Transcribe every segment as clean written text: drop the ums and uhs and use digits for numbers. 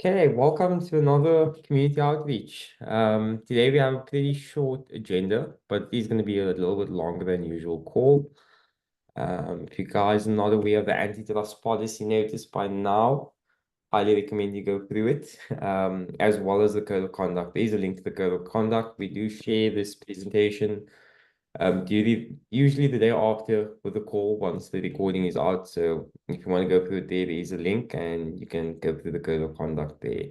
Okay, welcome to another community outreach. Today we have a pretty short agenda, but it's going to be a little bit longer than usual call. If you guys are not aware of the antitrust policy notice by now, highly recommend you go through it, as well as the code of conduct. There's a link to the code of conduct. We do share this presentation usually the day after with the call once the recording is out. So if you want to go through it there is a link and you can go through the code of conduct there.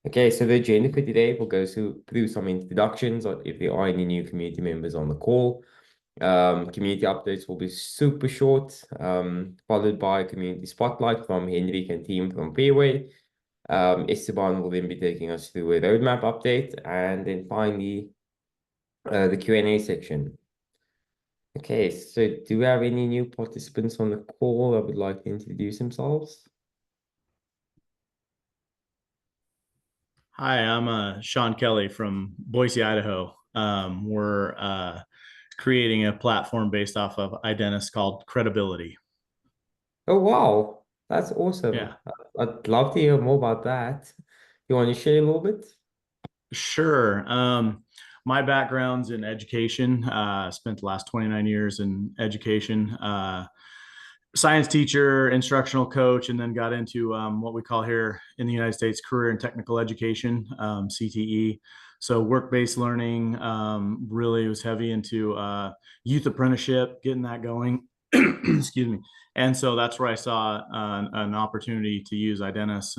Okay, so the agenda for today will go through some introductions or if there are any new community members on the call. Community updates will be super short, followed by a community spotlight from Henrik and team from Fairway. Esteban will then be taking us through a roadmap update and then finally the Q&A section. Okay, so do we have any new participants on the call that would like to introduce themselves? Hi, I'm Sean Kelly from Boise, Idaho. We're creating a platform based off of Identus called Credibility. Oh, wow, that's awesome. Yeah, I'd love to hear more about that. You want to share a little bit? sure. My background's in education. Spent the last 29 years in education. Science teacher, instructional coach, and then got into what we call here in the United States career and technical education, CTE. So work-based learning really was heavy into youth apprenticeship, getting that going. Excuse me. And so that's where I saw an opportunity to use Identus.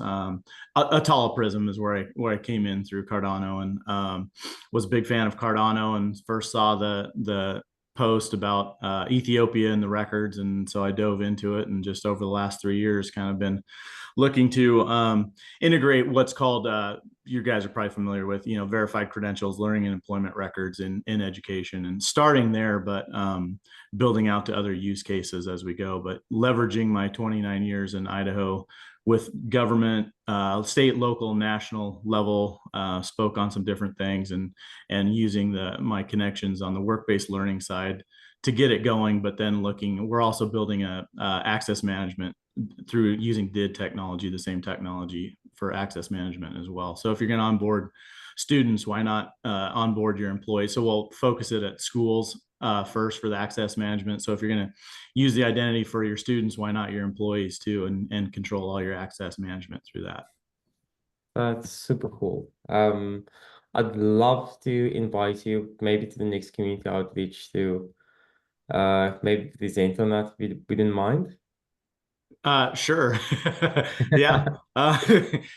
Atala Prism is where I came in through Cardano and was a big fan of Cardano and first saw the post about Ethiopia and the records. And so I dove into it and just over the last 3 years kind of been looking to integrate what's called, you guys are probably familiar with, verified credentials, learning and employment records in education and starting there, but building out to other use cases as we go, but leveraging my 29 years in Idaho with government, state, local, national level, spoke on some different things and using my connections on the work-based learning side to get it going. But then we're also building a access management through using DID technology, the same technology for access management as well. So if you're going to onboard students, why not onboard your employees? So we'll focus it at schools first for the access management. So if you're going to use the identity for your students, why not your employees too, and control all your access management through that. That's super cool. I'd love to invite you maybe to the next community outreach to maybe present on that if you wouldn't mind. Sure. Yeah.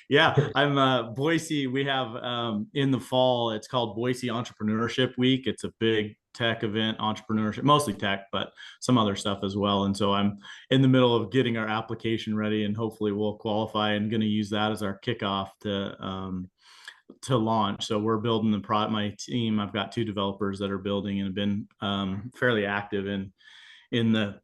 Yeah. I'm Boise. We have in the fall, it's called Boise Entrepreneurship Week. It's a big tech event, entrepreneurship, mostly tech, but some other stuff as well. And so I'm in the middle of getting our application ready and hopefully we'll qualify and going to use that as our kickoff to launch. So we're building the product. My team, I've got two developers that are building and have been fairly active in the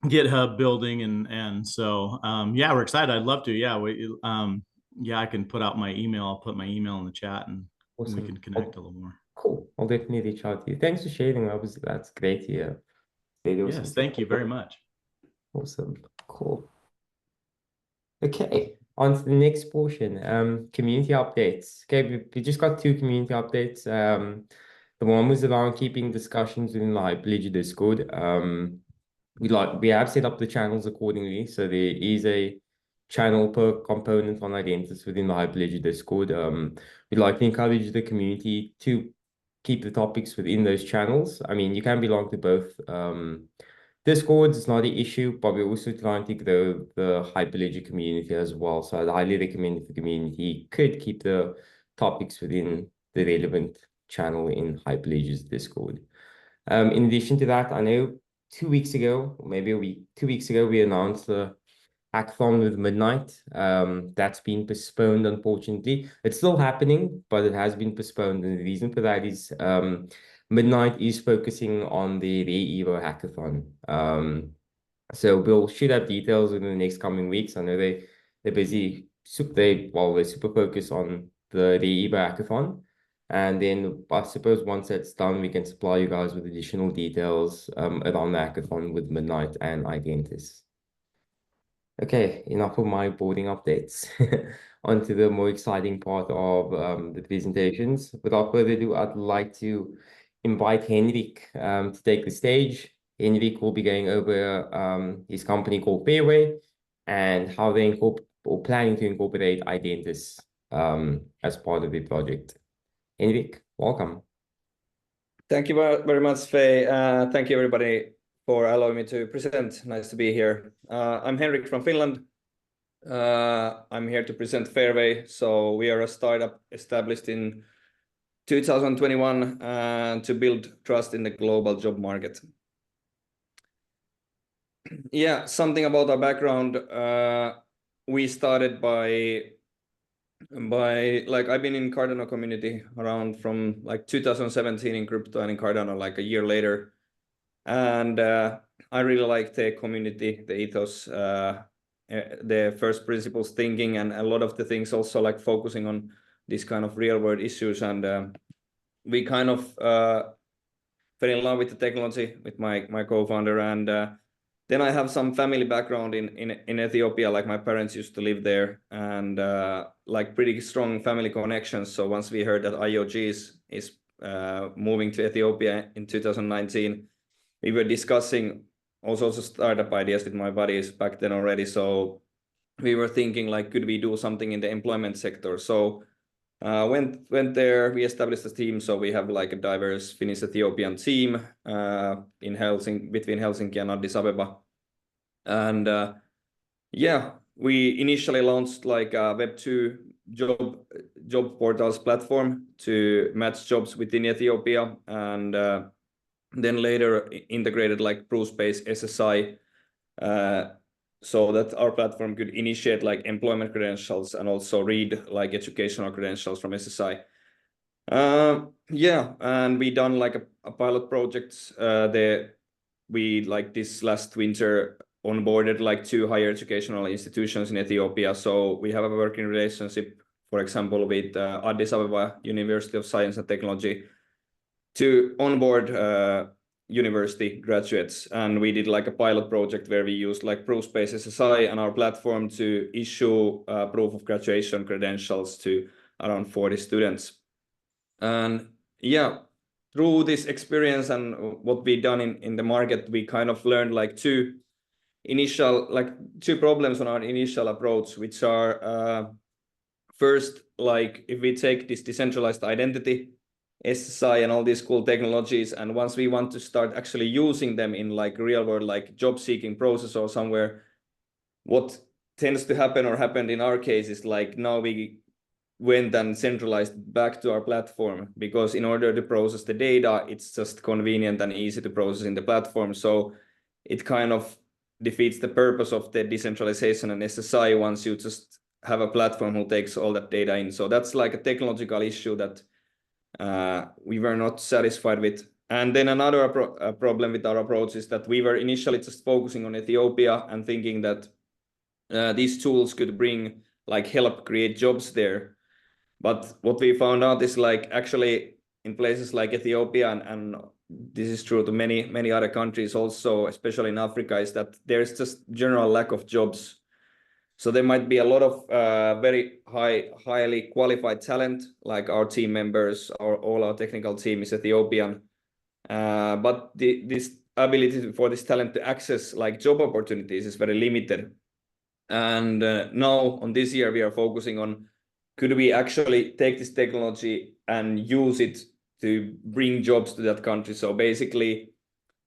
GitHub building and so yeah, we're excited. I'd love to. Yeah, I can put out my email. I'll put my email in the chat and we Awesome. can connect a Oh, little more. cool. I'll definitely reach out to you. Thanks for sharing. That's great to hear. Very awesome. Yes, thank you very much. Awesome. Cool. Okay, on to the next portion. Community updates. Okay, we just got two community updates. The one was around keeping discussions within the Hyperledger Discord. We have set up the channels accordingly. So there is a channel per component on Identus within the Hyperledger Discord. We'd like to encourage the community to keep the topics within those channels. I mean, you can belong to both. Discord is not the issue, but we're also trying to grow the Hyperledger community as well. So I'd highly recommend if the community could keep the topics within the relevant channel in Hyperledger's Discord. In addition to that, I know 2 weeks ago, or maybe a week, 2 weeks ago, we announced the hackathon with Midnight. That's been postponed, unfortunately. It's still happening, but it has been postponed. And the reason for that is Midnight is focusing on the Re-Evo hackathon. So we'll shoot out details in the next coming weeks. I know they're busy. They're super focused on the Re-Evo hackathon. And then I suppose once that's done, we can supply you guys with additional details around the hackathon with Midnight and Identus. Okay, enough of my boarding updates. On to the more exciting part of the presentations. Without further ado, I'd like to invite Henrik to take the stage. Henrik will be going over his company called Fairway and how they planning to incorporate Identus as part of the project. Henrik, welcome. Thank you very much, Faye. Thank you, everybody, for allowing me to present. Nice to be here. I'm Henrik from Finland. I'm here to present Fairway. So we are a startup established in 2021 to build trust in the global job market. Yeah, something about our background. We started by I've been in Cardano community around from like 2017 in crypto and in Cardano like a year later. And I really like the community, the ethos, the first principles thinking, and a lot of the things also like focusing on these kind of real world issues. And we kind of fell in love with the technology with my co-founder. And then I have some family background in Ethiopia, like my parents used to live there, and like pretty strong family connections. So once we heard that IOG is moving to Ethiopia in 2019, we were discussing all sorts of startup ideas with my buddies back then already. So we were thinking like, could we do something in the employment sector? So went there, we established a team. So we have like a diverse Finnish Ethiopian team in Helsinki, between Helsinki and Addis Abeba. And yeah, we initially launched like a Web2 job portals platform to match jobs within Ethiopia, and then later integrated like ProSpace SSI so that our platform could initiate like employment credentials and also read like educational credentials from SSI. Yeah, and we done like a pilot project we like this last winter onboarded like 2 higher educational institutions in Ethiopia. So we have a working relationship, for example, with Addis Ababa University of Science and Technology to onboard university graduates. And we did like a pilot project where we used like ProSpace SSI and our platform to issue proof of graduation credentials to around 40 students. And yeah, through this experience and what we done in the market, we kind of learned like two problems on our initial approach, which are first, like if we take this decentralized identity, SSI and all these cool technologies, and once we want to start actually using them in like real world, like job seeking process or somewhere, what tends to happen or happened in our case is like now we went and centralized back to our platform, because in order to process the data, it's just convenient and easy to process in the platform. So it kind of defeats the purpose of the decentralization and SSI once you just have a platform who takes all that data in. So that's like a technological issue that we were not satisfied with. And then another problem with our approach is that we were initially just focusing on Ethiopia and thinking that these tools could bring like help create jobs there. But what we found out is like actually in places like Ethiopia, and this is true to many other countries also, especially in Africa, is that there's just general lack of jobs. So there might be a lot of very highly qualified talent, like our team members, or all our technical team is Ethiopian. But this ability for this talent to access like job opportunities is very limited. And now on this year, we are focusing on, could we actually take this technology and use it to bring jobs to that country? So basically,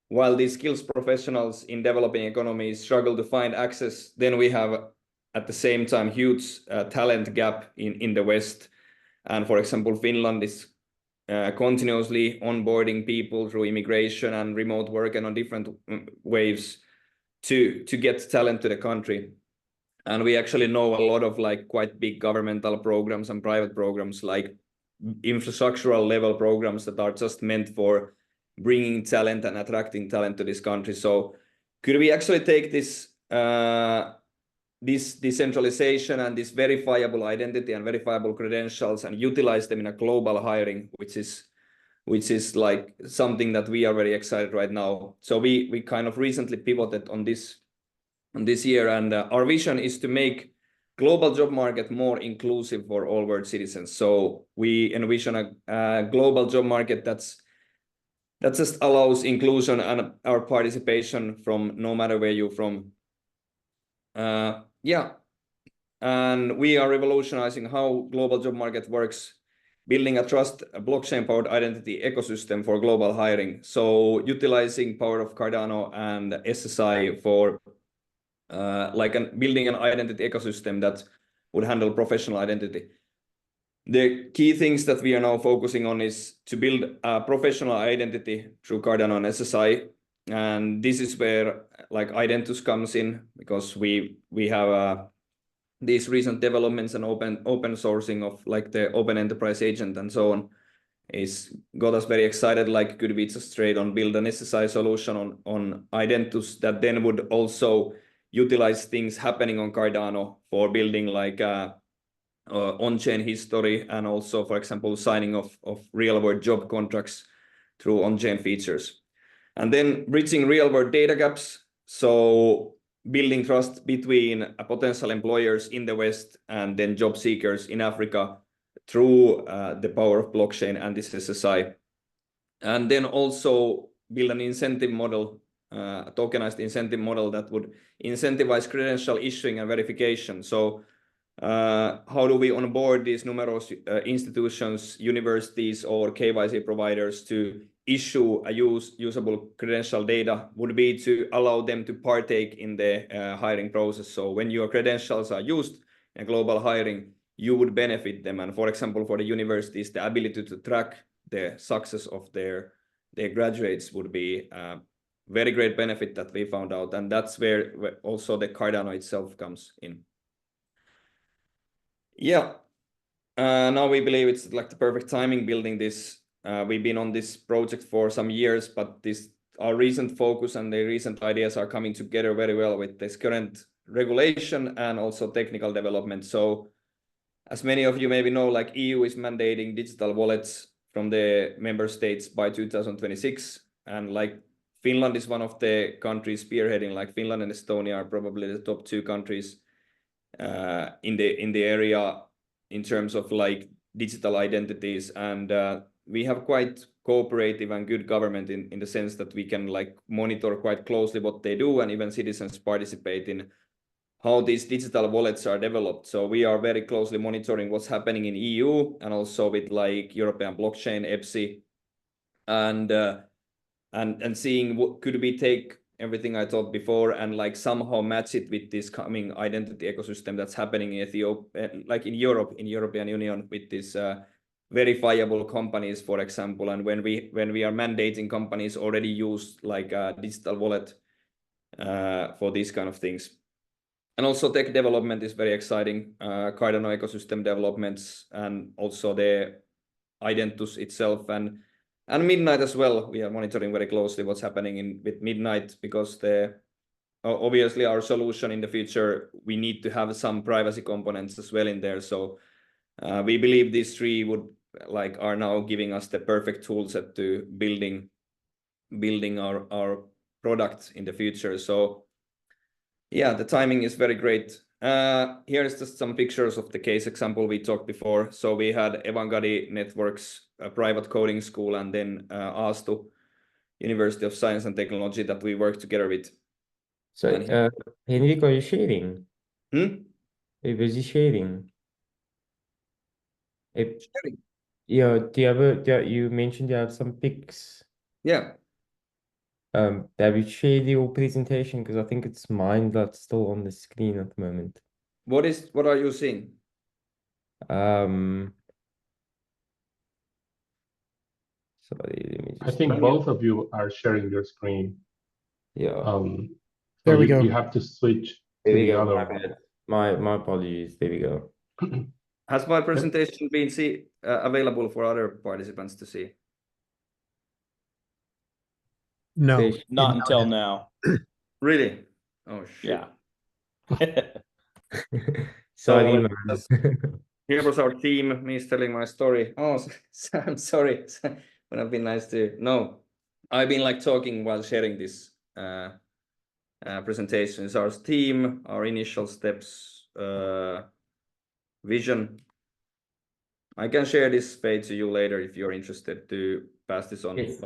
while these skills professionals in developing economies struggle to find access, then we have at the same time huge talent gap in the West. And for example, Finland is continuously onboarding people through immigration and remote work and on different waves to get talent to the country. And we actually know a lot of like quite big governmental programs and private programs, like infrastructural level programs that are just meant for bringing talent and attracting talent to this country. So could we actually take this decentralization and this verifiable identity and verifiable credentials and utilize them in a global hiring, which is like something that we are very excited right now. So we kind of recently pivoted on this this year. And our vision is to make global job market more inclusive for all world citizens. So we envision a global job market that just allows inclusion and our participation from no matter where you're from. Yeah, and we are revolutionizing how global job market works, building a blockchain-powered identity ecosystem for global hiring. So utilizing power of Cardano and SSI for building an identity ecosystem that would handle professional identity. The key things that we are now focusing on is to build a professional identity through Cardano and SSI. And this is where Identus comes in, because we have these recent developments and open sourcing of the Open Enterprise Agent and so on is got us very excited. Could we just trade on build an SSI solution on Identus that then would also utilize things happening on Cardano for building on-chain history, and also, for example, signing of real-world job contracts through on-chain features. And then bridging real-world data gaps, so building trust between potential employers in the West and then job seekers in Africa through the power of blockchain and this SSI. And then also build an incentive model, a tokenized incentive model that would incentivize credential issuing and verification. So how do we onboard these numerous institutions, universities, or KYC providers to issue a usable credential data would be to allow them to partake in the hiring process. So when your credentials are used in global hiring, you would benefit them. And for example, for the universities, the ability to track the success of their graduates would be a very great benefit that we found out. And that's where also the Cardano itself comes in. Yeah, now we believe it's the perfect timing building this. We've been on this project for some years, but our recent focus and the recent ideas are coming together very well with this current regulation and also technical development. So as many of you maybe know, EU is mandating digital wallets from the member states by 2026. And Finland is one of the countries spearheading, Finland and Estonia are probably the top 2 countries in the area in terms of digital identities. And we have quite cooperative and good government in the sense that we can monitor quite closely what they do, and even citizens participate in how these digital wallets are developed. So we are very closely monitoring what's happening in EU and also with European blockchain, EPSI, and seeing what could we take everything I thought before and somehow match it with this coming identity ecosystem that's happening in Ethiopia, in Europe, in European Union, with this verifiable companies, for example. And when we are mandating companies already use a digital wallet for these kind of things. And also tech development is very exciting. Cardano ecosystem developments, and also the Identus itself, and Midnight as well. We are monitoring very closely what's happening with Midnight, because obviously our solution in the future, we need to have some privacy components as well in there. So we believe these 3 would are now giving us the perfect tool set to building our product in the future. So yeah, the timing is very great. Here is just some pictures of the case example we talked before. So we had Evangeli Networks, a private coding school, and then Aastu, University of Science and Technology, that we work together with. So Henrik, are you sharing? Was he sharing? Sharing. Yeah, you mentioned you have some pics. Yeah. Have you shared your presentation? Because I think it's mine that's still on the screen at the moment. What are you seeing? Sorry, let me I just... think both of you are sharing your screen. Yeah. There we go. You have to switch to the other one. My apologies. There we go. Has my presentation been available for other participants to see? No, Not until now. Really? Oh, shit. Yeah. Sorry, So, man. here was our team, me telling my story. Oh, I'm sorry. Would have been nice to know. I've been talking while sharing this presentation is our team, our initial steps, vision. I can share this page to you later if you're interested to pass this on. Yes,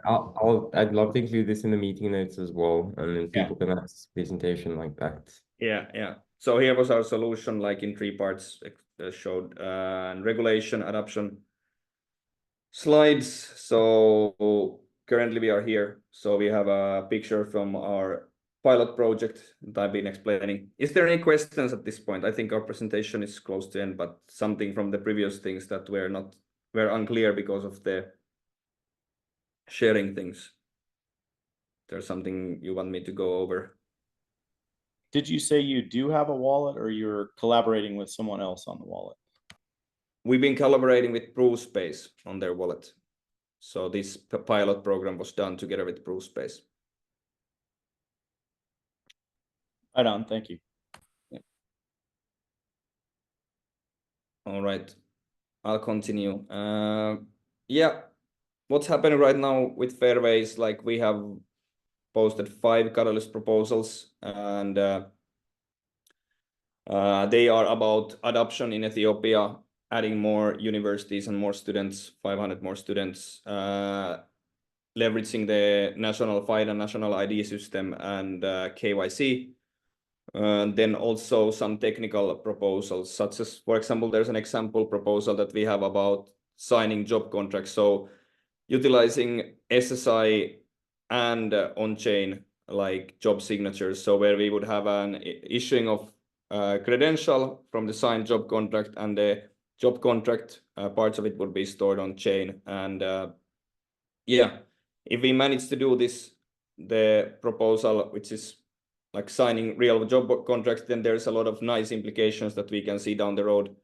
I'd love to include this in the meeting notes as well, and then people can access presentation like that. Yeah. So here was our solution, like in 3 parts, showed and regulation, adoption, slides. So currently we are here. So we have a picture from our pilot project that I've been explaining. Is there any questions at this point? I think our presentation is close to end, but something from the previous things that were unclear because of the sharing things. There's something you want me to go over? Did you say you do have a wallet, or you're collaborating with someone else on the wallet? We've been collaborating with ProofSpace on their wallet. So this pilot program was done together with ProofSpace. Right on, thank you. All right, I'll continue. Yeah, what's happening right now with Fairways, like we have posted 5 Catalyst proposals, and they are about adoption in Ethiopia, adding more universities and more students, 500 more students, leveraging the national FIDA, national ID system, and KYC. Then also some technical proposals, such as, for example, there's an example proposal that we have about signing job contracts. So utilizing SSI and on-chain like job signatures. So where we would have an issuing of credential from the signed job contract, and the job contract parts of it would be stored on chain. And yeah, if we manage to do this, the proposal, which is like signing real job contracts, then there's a lot of nice implications that we can see down the road.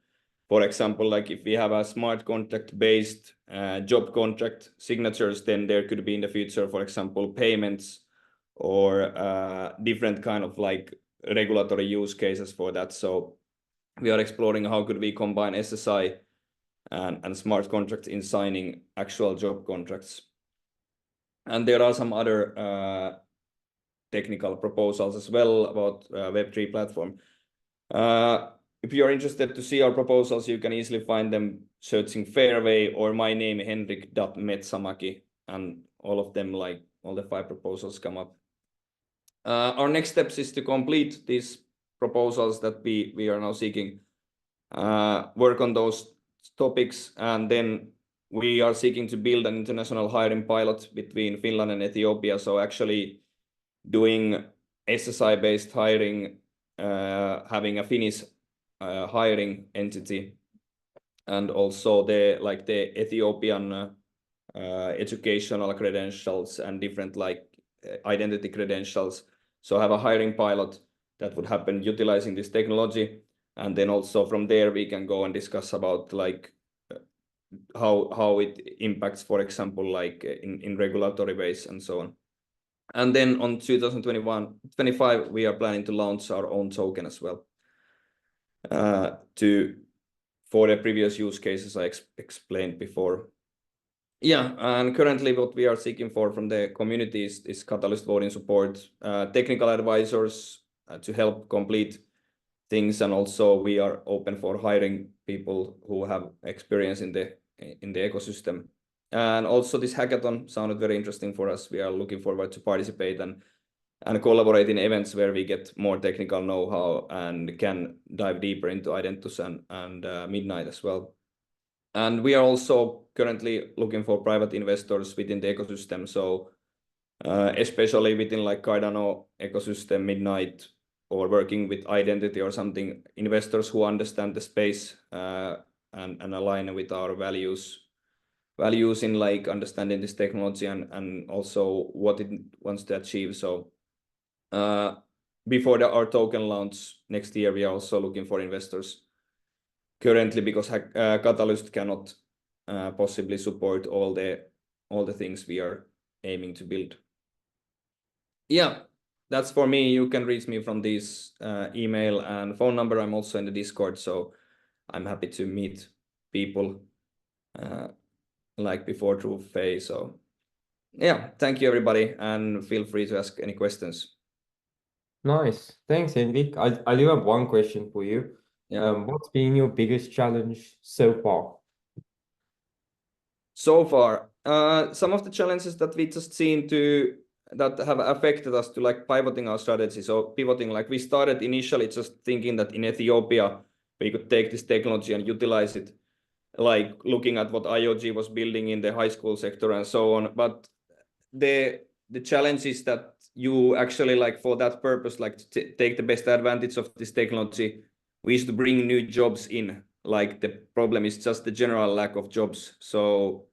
For example, like if we have a smart contract based job contract signatures, then there could be in the future, for example, payments or different kind of like regulatory use cases for that. So we are exploring how could we combine SSI and smart contracts in signing actual job contracts. And there are some other technical proposals as well about Web3 platform. If you're interested to see our proposals, you can easily find them searching Fairway or my name, Henrik.Metsamaki, and all of them, like all the 5 proposals come up. Our next steps is to complete these proposals that we are now seeking, work on those topics, and then we are seeking to build an international hiring pilot between Finland and Ethiopia. So actually doing SSI-based hiring, having a Finnish hiring entity, and also the Ethiopian educational credentials and different like identity credentials. So have a hiring pilot that would happen utilizing this technology, and then also from there we can go and discuss about like how it impacts, for example, like in regulatory ways and so on. And then on 2021-25, we are planning to launch our own token as well, for the previous use cases I explained before. Yeah, and currently what we are seeking for from the community is Catalyst voting support, technical advisors to help complete things, and also we are open for hiring people who have experience in the ecosystem. And also this hackathon sounded very interesting for us. We are looking forward to participate and collaborate in events where we get more technical know-how and can dive deeper into Identus and Midnight as well. And we are also currently looking for private investors within the ecosystem. So especially within like Cardano ecosystem, Midnight, or working with Identity or something, investors who understand the space and align with our values in like understanding this technology and also what it wants to achieve. So before our token launch next year, we are also looking for investors currently, because Catalyst cannot possibly support all the things we are aiming to build. Yeah, that's for me. You can reach me from this email and phone number. I'm also in the Discord, so I'm happy to meet people like before through Faye. So yeah, thank you everybody, and feel free to ask any questions. Nice. Thanks, Henrik. I do have one question for you. Yeah. What's been your biggest challenge so far? So far, some of the challenges that we just seen that have affected us to like pivoting our strategy. So pivoting, like we started initially just thinking that in Ethiopia, we could take this technology and utilize it, like looking at what IoG was building in the high school sector and so on. But the challenge is that you actually like for that purpose, like to take the best advantage of this technology, we used to bring new jobs in. Like the problem is just the general lack of jobs. So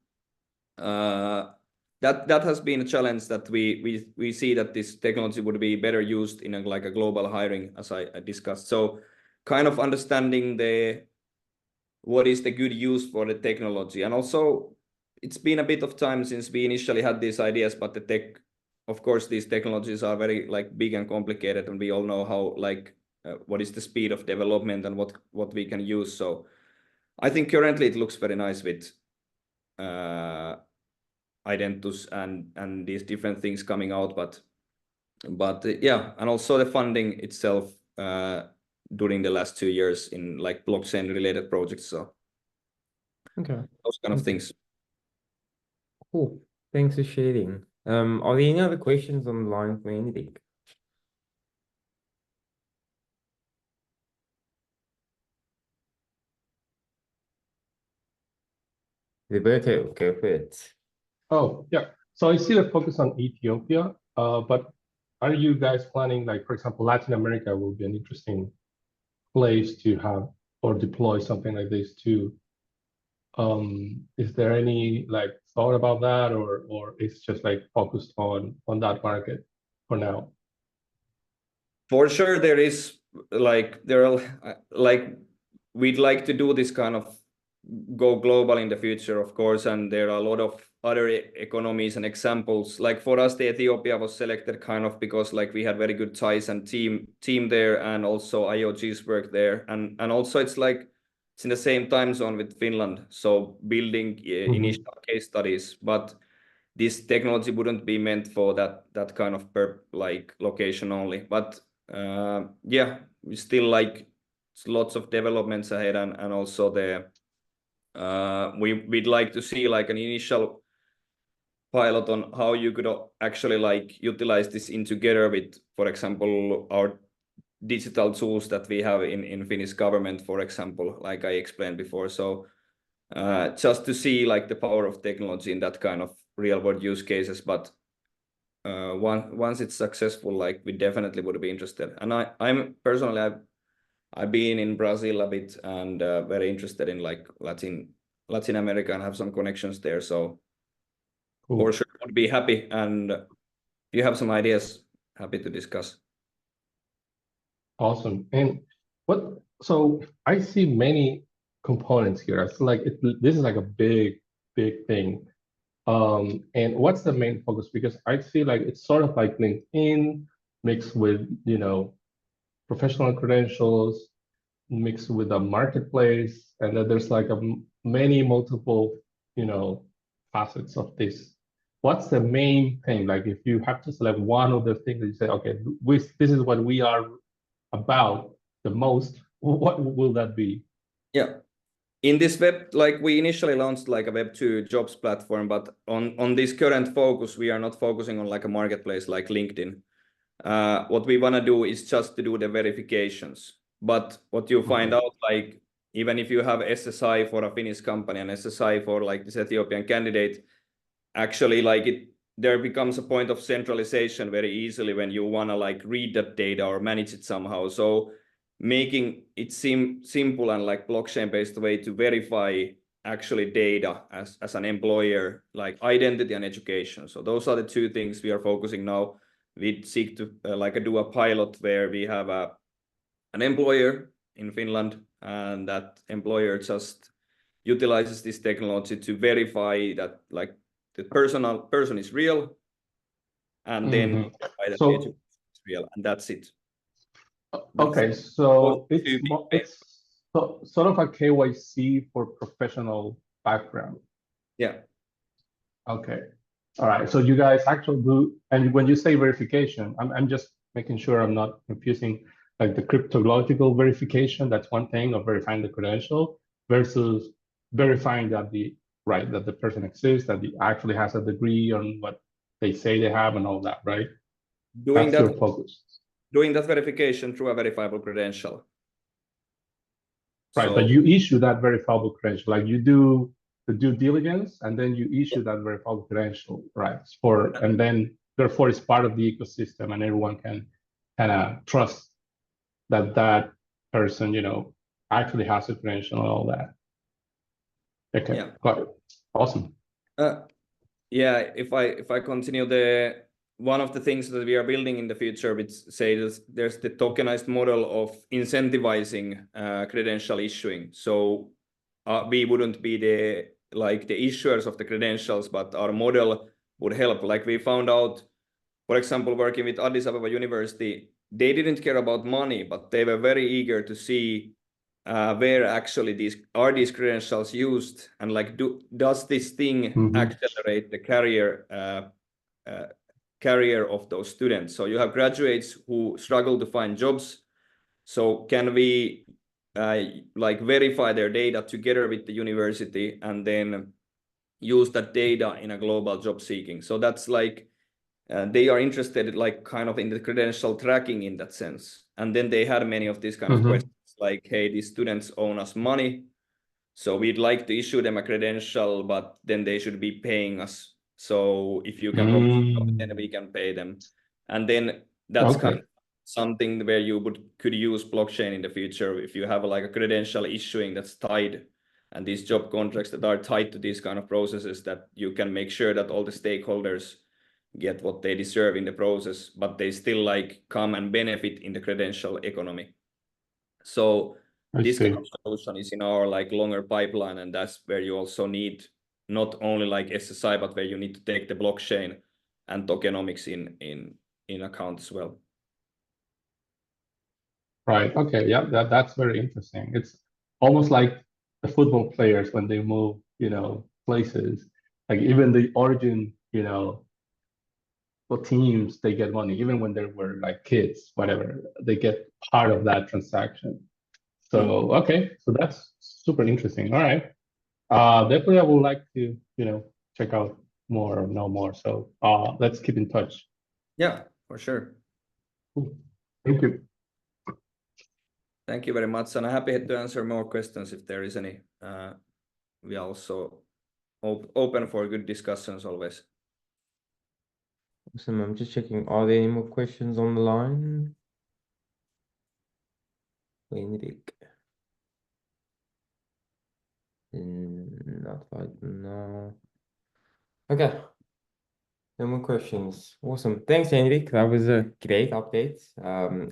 that has been a challenge that we see that this technology would be better used in like a global hiring, as I discussed. So kind of understanding what is the good use for the technology. And also it's been a bit of time since we initially had these ideas, but of course, these technologies are very like big and complicated, and we all know how like what is the speed of development and what we can use. So I think currently it looks very nice with Identus and these different things coming out, but yeah, and also the funding itself during the last 2 years in like blockchain related projects. So Okay, those kind of things. cool. Thanks for sharing. Are there any other questions on the line for Henrik? Roberto, go for it. Oh, yeah. So I see the focus on Ethiopia, but are you guys planning, like, for example, Latin America will be an interesting place to have or deploy something like this too. Is there any like thought about that, or it's just like focused on that market for now? For sure, there is like we'd like to do this kind of go global in the future, of course, and there are a lot of other economies and examples. Like for us, the Ethiopia was selected kind of because like we had very good ties and team there, and also IoG's work there, and also it's like it's in the same time zone with Finland, so building initial case studies, but this technology wouldn't be meant for that kind of like location only. But yeah, we still like lots of developments ahead, and also we'd like to see like an initial pilot on how you could actually like utilize this in together with, for example, our digital tools that we have in Finnish government, for example, like I explained before. So just to see like the power of technology in that kind of real world use cases. But once it's successful, like we definitely would be interested. And I'm personally, I've been in Brazil a bit, and very interested in like Latin America and have some connections there. So Cool. for sure would be happy. And if you have some ideas, happy to discuss. Awesome. And so I see many components here. It's like this is like a big thing. And what's the main focus? Because I see like it's sort of like LinkedIn mixed with, professional credentials, mixed with a marketplace, and then there's like many multiple, facets of this. What's the main thing? Like if you have to select one of the things that you say, okay, this is what we are about the most, what will that be? Yeah. In this web, like we initially launched like a Web2 jobs platform, but on this current focus, we are not focusing on like a marketplace like LinkedIn. What we want to do is just to do the verifications. But what you find out, like even if you have SSI for a Finnish company and SSI for like this Ethiopian candidate, actually like there becomes a point of centralization very easily when you want to like read that data or manage it somehow. So making it seem simple and like blockchain based way to verify actually data as an employer, like identity and education. So those are the two things we are focusing now. We seek to do a pilot where we have an employer in Finland, and that employer just utilizes this technology to verify that like the person is real, and then so it's real, and that's it. Okay, so it's sort of a KYC for professional background. Yeah. Okay. All right. So you guys actually do, and when you say verification, I'm just making sure I'm not confusing like the cryptological verification, that's one thing, of verifying the credential versus verifying that that the person exists, that he actually has a degree on what they say they have and all that, right? Doing That's that, your focus. doing that verification through a verifiable credential. Right, So, but you issue that verifiable credential, like you do the due diligence, and then you issue that verifiable credential, right? And then therefore it's part of the ecosystem, and everyone can kind of trust that that person, actually has a credential and all that. Okay, yeah. got it. Awesome. Yeah, if I continue, one of the things that we are building in the future, which say there's the tokenized model of incentivizing credential issuing. So we wouldn't be the issuers of the credentials, but our model would help. Like we found out, for example, working with Addis Ababa University, they didn't care about money, but they were very eager to see where actually these credentials used, and like does this thing accelerate the career of those students? So you have graduates who struggle to find jobs. So can we verify their data together with the university and then use that data in a global job seeking? So that's like they are interested kind of in the credential tracking in that sense. And then they had many of these kind of questions like, hey, these students owe us money, so we'd like to issue them a credential, but then they should be paying us. So if you can provide, then we can pay them. And then that's kind of something where you could use blockchain in the future if you have like a credential issuing that's tied, and these job contracts that are tied to these kind of processes, that you can make sure that all the stakeholders get what they deserve in the process, but they still come and benefit in the credential economy. So this kind of solution is in our longer pipeline, and that's where you also need not only SSI, but where you need to take the blockchain and tokenomics in account as well. Right. Okay. Yeah. That's very interesting. It's almost like the football players when they move, places. Like even the origin, for teams, they get money even when they were like kids, whatever. They get part of that transaction. So okay, so that's super interesting. All right. Definitely, I would like to, check out more or know more. So let's keep in touch. Yeah, for sure. Cool. Thank you. Thank you very much, and I'm happy to answer more questions if there is any. We are also open for good discussions always. Awesome. I'm just checking. Are there any more questions on the line? Henrik. Not right now. Okay. No more questions. Awesome. Thanks, Henrik. That was a great update.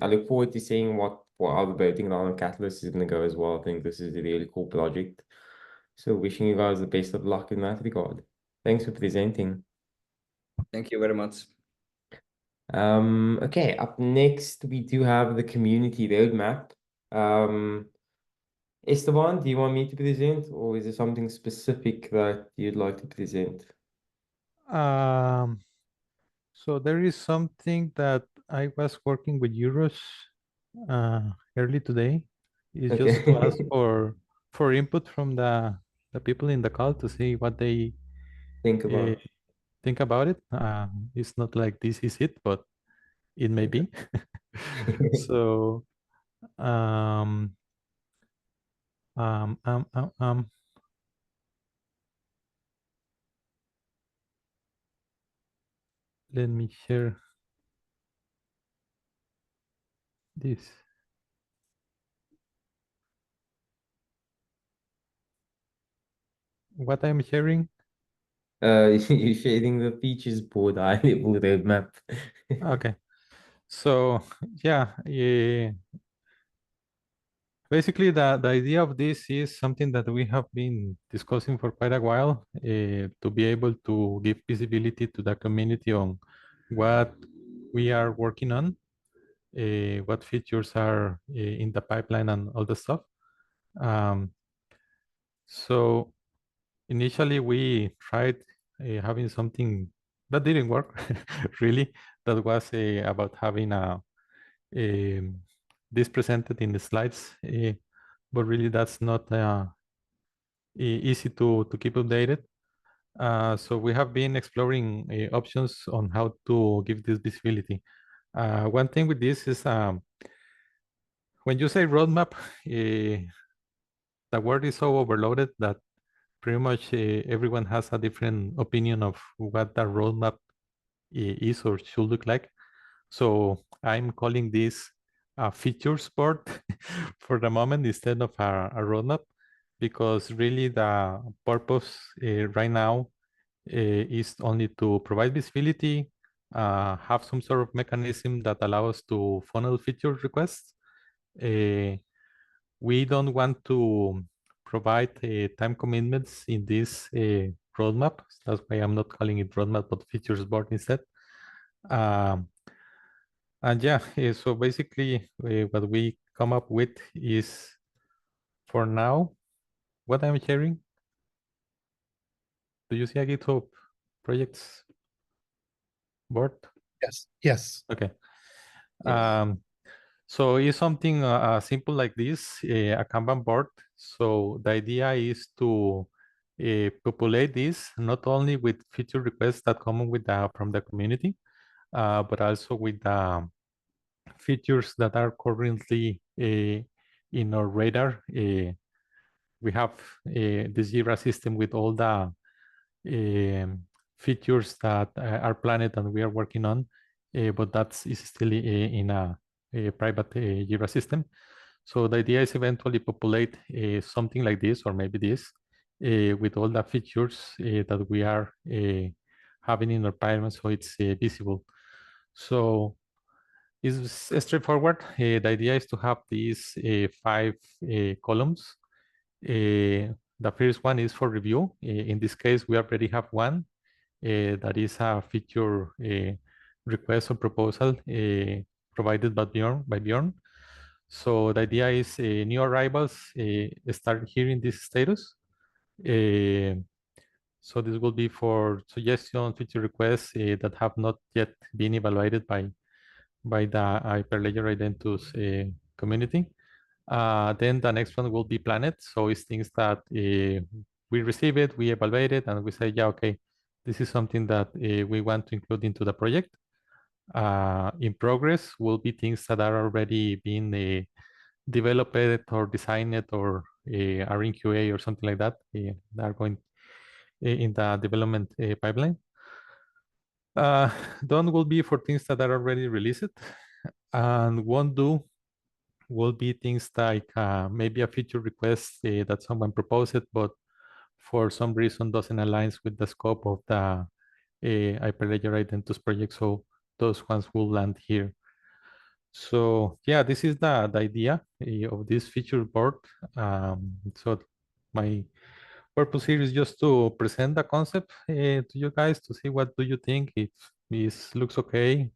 I look forward to seeing what other voting on Catalyst is going to go as well. I think this is a really cool project. So wishing you guys the best of luck in that regard. Thanks for presenting. Thank you very much. Okay, up next we do have the community roadmap. Esteban, do you want me to present, or is there something specific that you'd like to present? So there is something that I was working with Euros early today. It's just to ask for input from the people in the call to see what they think about it. It's not like this is it, but it may be. So let me share this. What I'm sharing? You're sharing the features board high level roadmap. Okay. So yeah, basically the idea of this is something that we have been discussing for quite a while, to be able to give visibility to the community on what we are working on, what features are in the pipeline and all the stuff. So initially we tried having something that didn't work really, that was about having a this presented in the slides, but really that's not easy to keep updated. So we have been exploring options on how to give this visibility. One thing with this is when you say roadmap, the word is so overloaded that pretty much everyone has a different opinion of what the roadmap is or should look like. So I'm calling this a features board for the moment instead of a roadmap, because really the purpose right now is only to provide visibility, have some sort of mechanism that allows to funnel feature requests. We don't want to provide time commitments in this roadmap. That's why I'm not calling it roadmap, but features board instead. And yeah, so basically what we come up with is, for now, what I'm sharing. Do you see a GitHub projects board? Yes. Yes. Okay. Yes. So it's something simple like this, a Kanban board. So the idea is to populate this not only with feature requests that come with from the community, but also with the features that are currently in our radar. We have this Jira system with all the features that are planned and we are working on, but that is still in a private Jira system. So the idea is eventually populate something like this, or maybe this, with all the features that we are having in our pipeline, so it's visible. So it's straightforward. The idea is to have these 5 columns. The first one is for review. In this case, we already have one that is a feature request or proposal provided by Bjorn. So the idea is new arrivals start hearing this status. So this will be for suggestion feature requests that have not yet been evaluated by the Hyperledger Identus community. Then the next one will be planned. So it's things that we receive it, we evaluate it, and we say, yeah, okay, this is something that we want to include into the project. In progress will be things that are already being developed or designed or are in QA or something like that. That are going in the development pipeline. Done will be for things that are already released, and won't do will be things like maybe a feature request that someone proposed, but for some reason doesn't align with the scope of the Hyperledger Identus project. So those ones will land here. So yeah, this is the idea of this feature board. So my purpose here is just to present the concept to you guys to see what do you think, if this looks okay.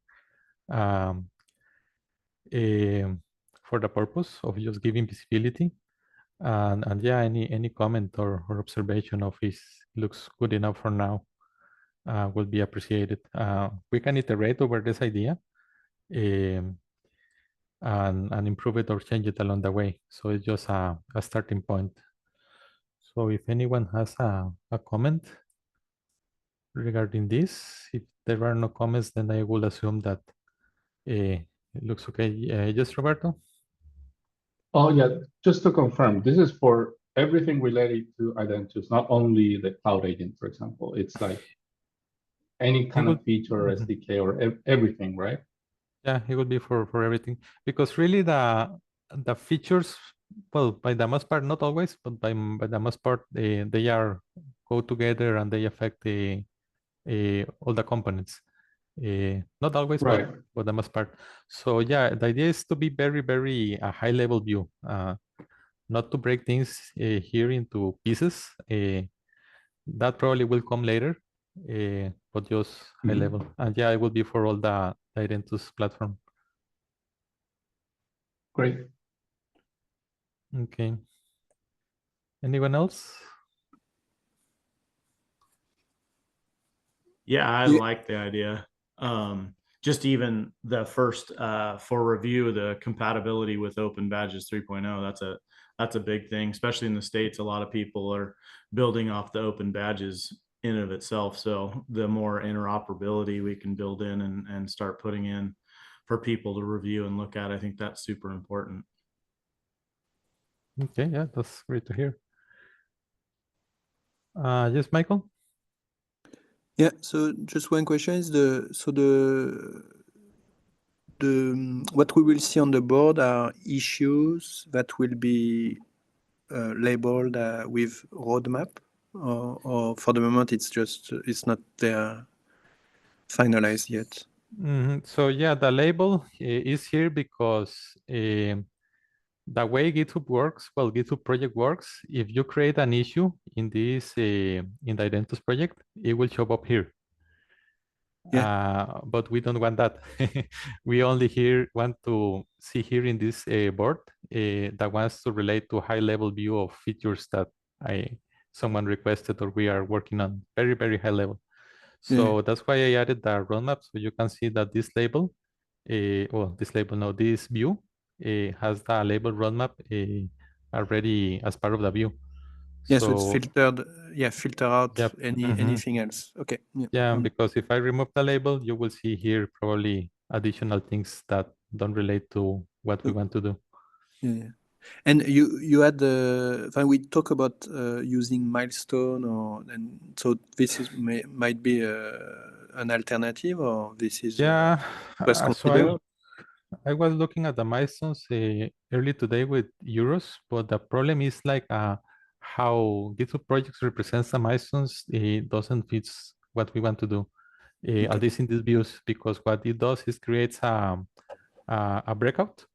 For the purpose of just giving visibility, and yeah, any comment or observation of this looks good enough for now will be appreciated. We can iterate over this idea and improve it or change it along the way. So it's just a starting point. So if anyone has a comment regarding this, if there are no comments, then I will assume that it looks okay. Yes, Roberto? Oh, yeah, just to confirm, this is for everything related to Identus, not only the cloud agent, for example. It's like any kind of feature, SDK, or everything, right? Yeah, it would be for everything, because really the features, well, by the most part, not always, but by the most part, they are go together and they affect the all the components. Not always, Right. but for the most part. So yeah, the idea is to be very, very a high level view, not to break things here into pieces. That probably will come later, but just high level. And yeah, it will be for all the Identus platform. Great. Okay. Anyone else? Yeah, I like the idea. just even the first for review, the compatibility with Open Badges 3.0, that's a big thing, especially in the States. A lot of people are building off the Open Badges in and of itself. So the more interoperability we can build in and start putting in for people to review and look at, I think that's super important. Okay, yeah, that's great to hear. Yes, Michael? Yeah, so just one question is what we will see on the board are issues that will be labeled with roadmap, or for the moment it's not there finalized yet. So yeah, the label is here because the way GitHub works, well, GitHub project works, if you create an issue in this in the Identus project, it will show up here. Yeah. But we don't want that. We only want to see here in this board that wants to relate to high level view of features that someone requested or we are working on very, very high level. So that's why I added the roadmap, so you can see that this label, this view has the label roadmap already as part of the view. Yeah, so it's filtered. Yeah, filter out anything else. Okay. Yeah, because if I remove the label, you will see here probably additional things that don't relate to what we want to do. Yeah. And you had when we talk about using milestone, and so this might be an alternative, or this is was considered. I was looking at the milestones early today with euros, but the problem is like how GitHub projects represents the milestones. It doesn't fit what we want to do, at least in these views, because what it does is creates a breakout,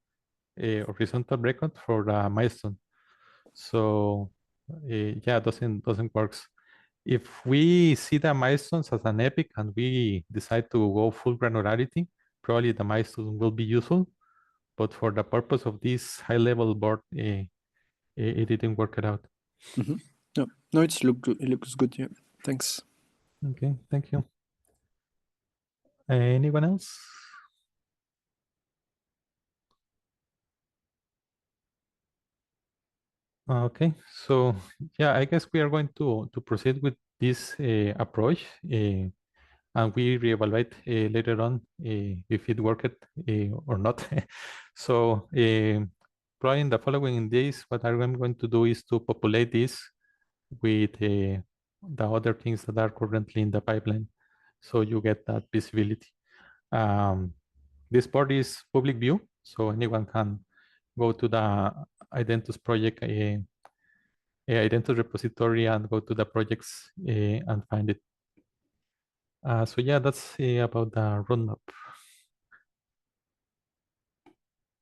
a horizontal breakout for the milestone. So yeah, doesn't works. If we see the milestones as an epic and we decide to go full granularity, probably the milestone will be useful. But for the purpose of this high-level board, it didn't work it out. No, it looks good. Yeah, thanks. Okay, thank you. Anyone else? Okay, so yeah, I guess we are going to proceed with this approach, and we reevaluate later on if it worked or not. So probably in the following days, what I'm going to do is to populate this with the other things that are currently in the pipeline, so you get that visibility. This board is public view, so anyone can go to the Identus project, Identus repository, and go to the projects and find it. So yeah, that's about the roadmap.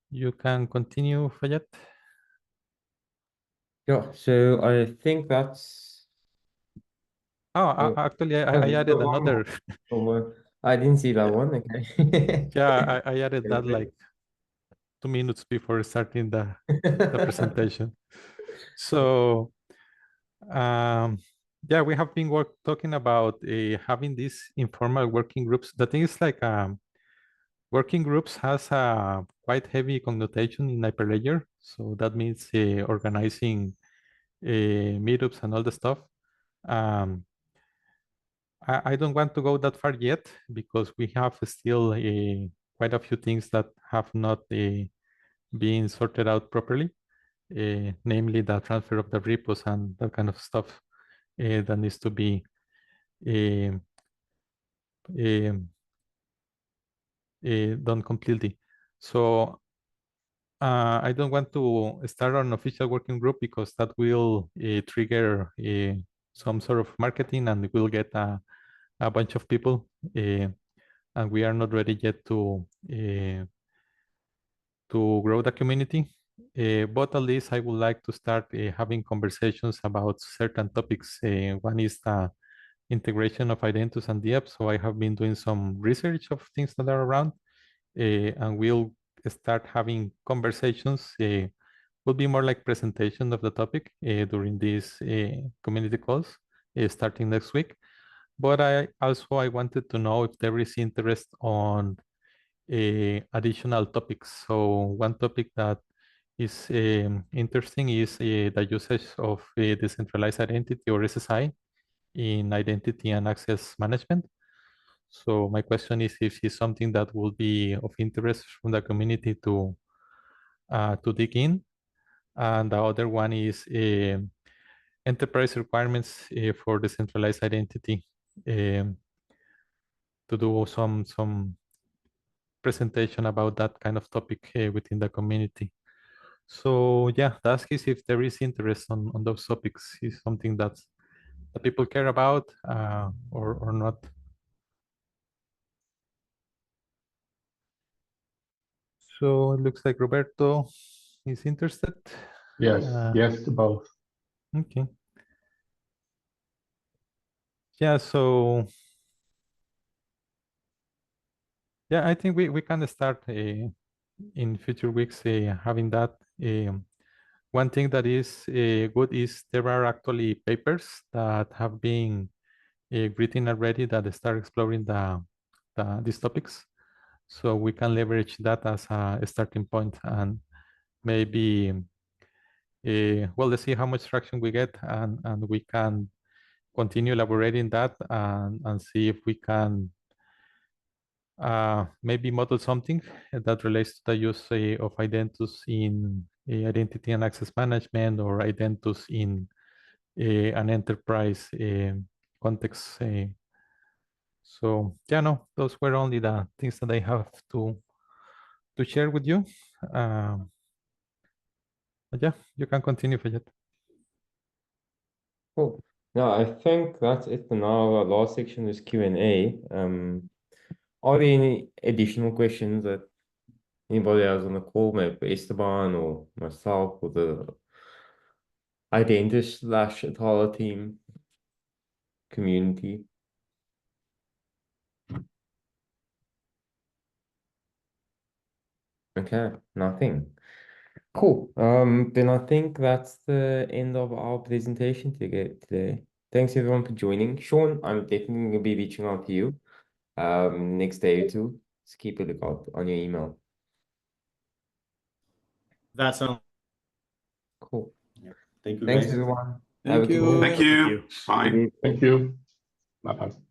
You can continue, Fayette. Yeah, so I think that's... Actually, I added another. I didn't see that one. Okay. Yeah, I added that like 2 minutes before starting the presentation. So yeah, we have been talking about having these informal working groups. The thing is like working groups has a quite heavy connotation in Hyperledger. So that means organizing meetups and all the stuff. I don't want to go that far yet because we have still quite a few things that have not been sorted out properly, namely the transfer of the repos and that kind of stuff that needs to be done completely. So I don't want to start an official working group because that will trigger some sort of marketing and we'll get a bunch of people, and we are not ready yet to grow the community. But at least I would like to start having conversations about certain topics. One is the integration of Identus and the app. So I have been doing some research of things that are around, and we'll start having conversations. Will be more like presentation of the topic during these community calls starting next week. But I wanted to know if there is interest on additional topics. So one topic that is interesting is the usage of decentralized identity, or SSI, in identity and access management. So my question is if it's something that will be of interest from the community to dig in. And the other one is enterprise requirements for decentralized identity, to do some presentation about that kind of topic within the community. So yeah, the ask is if there is interest on those topics, is something that the people care about or not. So it looks like Roberto is interested. Yes, yes to both. Okay. Yeah, so yeah, I think we can start in future weeks having that. One thing that is good is there are actually papers that have been written already that start exploring these topics. So we can leverage that as a starting point, and maybe, well, let's see how much traction we get, and we can continue elaborating that and see if we can maybe model something that relates to the use of Identus in identity and access management, or Identus in an enterprise context. So yeah, no, those were only the things that I have to share with you. But yeah, you can continue, Fayette. Cool. No, I think that's it for now. Our last section is Q&A. Are there any additional questions that anybody else on the call, maybe Esteban or myself or the Identus/Atala team community? Okay, nothing. Cool. Then I think that's the end of our presentation today. Thanks everyone for joining. Sean, I'm definitely gonna be reaching out to you next day or two. Just keep a lookout on your email. That sounds Cool. Thank you, Thanks guys. everyone. Thank Have a good you. day. Thank you. Fine. Thank you. Bye-bye.